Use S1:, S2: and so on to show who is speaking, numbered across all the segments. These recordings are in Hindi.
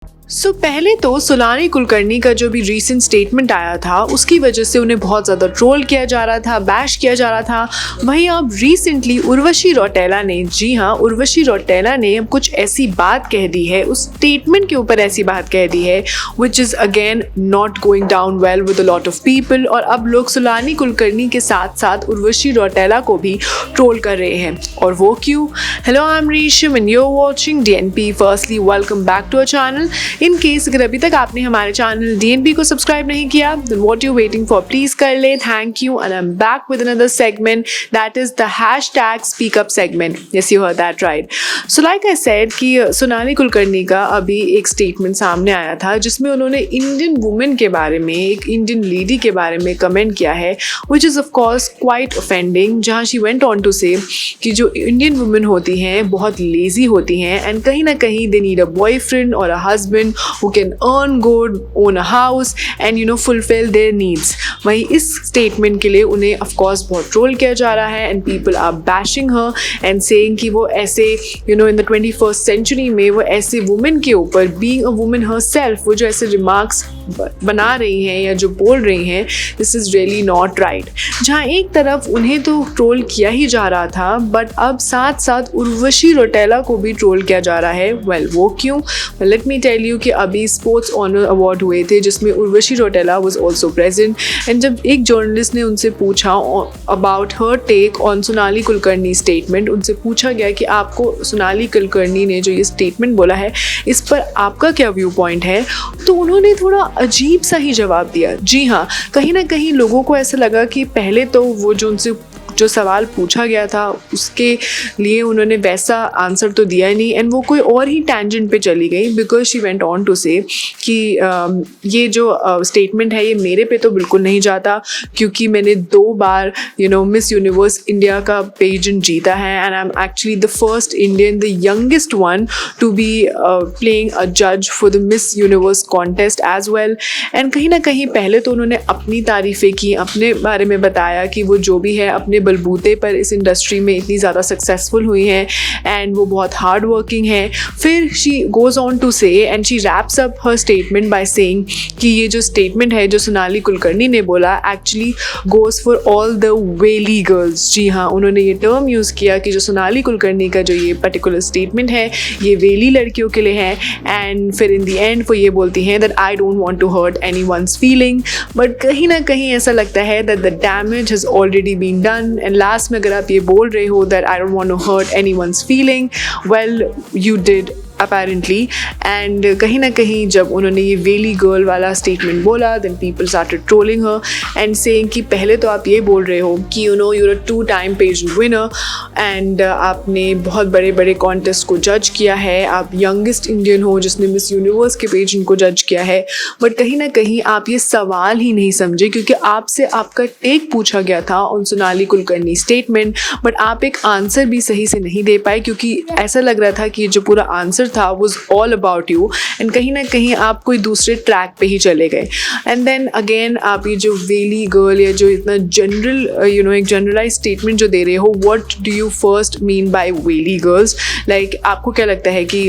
S1: पहले तो सुलानी कुलकर्णी का जो भी रीसेंट स्टेटमेंट आया था उसकी वजह से उन्हें बहुत ज़्यादा ट्रोल किया जा रहा था, बैश किया जा रहा था। वहीं अब रिसेंटली उर्वशी रौटेला ने, जी हाँ, उर्वशी रौटेला ने अब कुछ ऐसी बात कह दी है, उस स्टेटमेंट के ऊपर ऐसी बात कह दी है which is again not going down well with a lot of people. और अब लोग सुलानी कुलकर्णी के साथ साथ उर्वशी रौटेला को भी ट्रोल कर रहे हैं। और वो क्यों? Hello, I am Resham and you are watching DNP। Firstly welcome back to our channel. In case अगर अभी तक आपने हमारे चैनल DNP को सब्सक्राइब नहीं किया, then what you waiting for? Please कर ले। Thank you and I'm back with another segment that is the hashtag speak up segment. Yes, you heard that right. So like I said कि सोनाली कुलकर्णी का अभी एक स्टेटमेंट सामने आया था जिसमें उन्होंने इंडियन वुमेन के बारे में, एक इंडियन लेडी के बारे में कमेंट किया है which is of course quite offending, जहाँ she went on to say कि जो इंडियन वुमेन होती हैं बहुत लेजी होती हैं एंड कहीं ना कहीं they need a boyfriend or a husband who can earn good, own a house and fulfill their needs. वहीं इस स्टेटमेंट के लिए उन्हें of course बहुत ट्रोल किया जा रहा है and people are bashing her and saying कि वो ऐसे in the 21st century में वो ऐसे वुमेन के ऊपर, being a woman herself, वो जो ऐसे रिमार्क्स बना रही हैं या जो बोल रही हैं, this is really not right. जहाँ एक तरफ उन्हें तो ट्रोल किया ही जा रहा था बट अब साथ साथ उर्वशी रौटेला को भी ट्रोल किया जा रहा है। वेल वो क्यों? लेट मी टेल यू कि अभी स्पोर्ट्स ऑनर अवार्ड हुए थे जिसमें Urvashi Rautela was also present and जब एक जर्नलिस्ट ने उनसे पूछा about her take on Sonali Kulkarni statement, उनसे पूछा गया कि आपको सोनाली कुलकर्णी ने जो ये स्टेटमेंट बोला है इस पर आपका क्या व्यू पॉइंट है, तो उन्होंने थोड़ा अजीब सा ही जवाब दिया। जी हाँ, कहीं ना कहीं लोगों को ऐसा लगा कि पहले तो वो जो उनसे जो सवाल पूछा गया था उसके लिए उन्होंने वैसा आंसर तो दिया नहीं एंड वो कोई और ही टेंजेंट पे चली गई because she went on to say कि ये जो स्टेटमेंट है ये मेरे पे तो बिल्कुल नहीं जाता क्योंकि मैंने 2 बार मिस यूनिवर्स इंडिया का पेजेंट जीता है and I am actually the first Indian, the youngest one to be playing a जज for the Miss Universe contest as well. And कहीं ना कहीं पहले तो उन्होंने अपनी तारीफ़ें की, अपने बारे में बताया कि वो जो भी है अपने बलबूते पर इस इंडस्ट्री में इतनी ज़्यादा सक्सेसफुल हुई हैं एंड वो बहुत हार्ड वर्किंग है। फिर शी गोज़ ऑन टू से and she wraps up her statement by saying कि ये जो स्टेटमेंट है जो सोनाली कुलकर्णी ने बोला actually goes for all the valley girls. जी हाँ, उन्होंने ये टर्म यूज़ किया कि जो सोनाली कुलकर्णी का जो ये पर्टिकुलर स्टेटमेंट है ये वेली लड़कियों के लिए है एंड फिर इन दी एंड वो ये बोलती हैं that I don't want to hurt any one's feeling. But कहीं ना कहीं ऐसा लगता है that the damage has already been done and last में अगर आप ये बोल रहे हो that I don't want to hurt anyone's feeling, well you did apparently. And कहीं ना कहीं जब उन्होंने ये वेली गर्ल वाला स्टेटमेंट बोला then people started trolling her and saying कि पहले तो आप ये बोल रहे हो कि you're a 2-time pageant winner and आपने बहुत बड़े बड़े कॉन्टेस्ट को जज किया है, आप यंगेस्ट इंडियन हो जिसने मिस यूनिवर्स के पेजेंट को जज किया है, बट कहीं ना कहीं आप ये सवाल ही नहीं समझे क्योंकि आपसे आपका टेक पूछा गया था on Sonali Kulkarni statement but आप एक आंसर भी सही से नहीं दे पाए क्योंकि ऐसा लग रहा था कि जो पूरा आंसर था was all about you and कहीं ना कहीं आप कोई दूसरे ट्रैक पे ही चले गए। एंड देन अगेन आप ये जो वेली गर्ल या जो इतना जनरल एक जनरलाइज स्टेटमेंट जो दे रहे हो, what do you first mean by valley girls? Like आपको क्या लगता है कि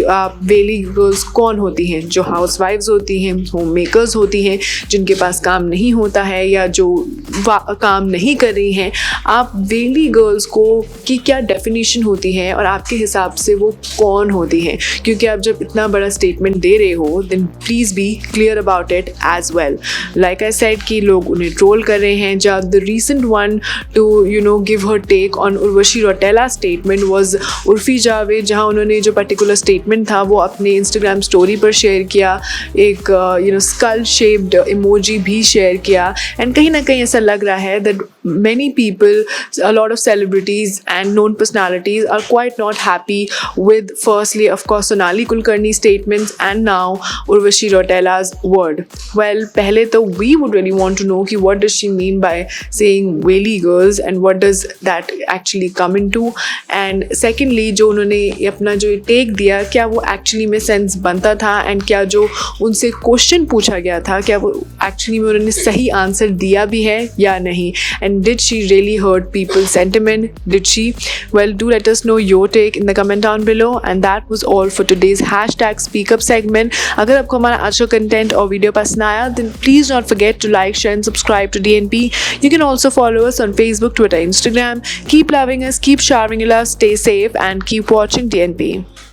S1: वेली गर्ल्स कौन होती हैं? जो हाउस वाइफ्स होती हैं, होम मेकर्स होती हैं, जिनके पास काम नहीं होता है या जो काम नहीं कर रही हैं। आप वेली गर्ल्स को की क्या डेफिनेशन होती है और आपके हिसाब से वो कौन होती हैं? क्योंकि आप जब इतना बड़ा स्टेटमेंट दे रहे हो then please be clear about it as well. Like I said कि लोग उन्हें ट्रोल कर रहे हैं। जब the recent one to give her take on Urvashi Rautela statement was Urfi Javed, जहाँ उन्होंने जो पर्टिकुलर स्टेटमेंट था वो अपने इंस्टाग्राम स्टोरी पर शेयर किया, एक स्कल शेप्ड इमोजी भी शेयर किया एंड कहीं ना कहीं ऐसा लग रहा है that many people, a lot of celebrities and known personalities are quite not happy with firstly of course Sonali Kulkarni's statements and now Urvashi Rautela's word. Well, पहले तो we would really want to know कि what does she mean by saying whaley girls and what does that actually come into, and secondly जो उन्होंने अपना जो टेक दिया क्या वो actually में सेंस बनता था and क्या जो उनसे क्वेश्चन पूछा गया था क्या वो एक्चुअली में उन्होंने सही आंसर दिया भी है या नहीं। And did she really hurt people's sentiment? Did she? Well, do let us know your take in the comment down below. And that was all for today's hashtag speak up segment. अगर आपको हमारा आज का कंटेंट और वीडियो पसंद आया, then please don't forget to like, share and subscribe to DNP. You can also follow us on Facebook, Twitter, Instagram. Keep loving us, keep showering your love, stay safe and keep watching DNP.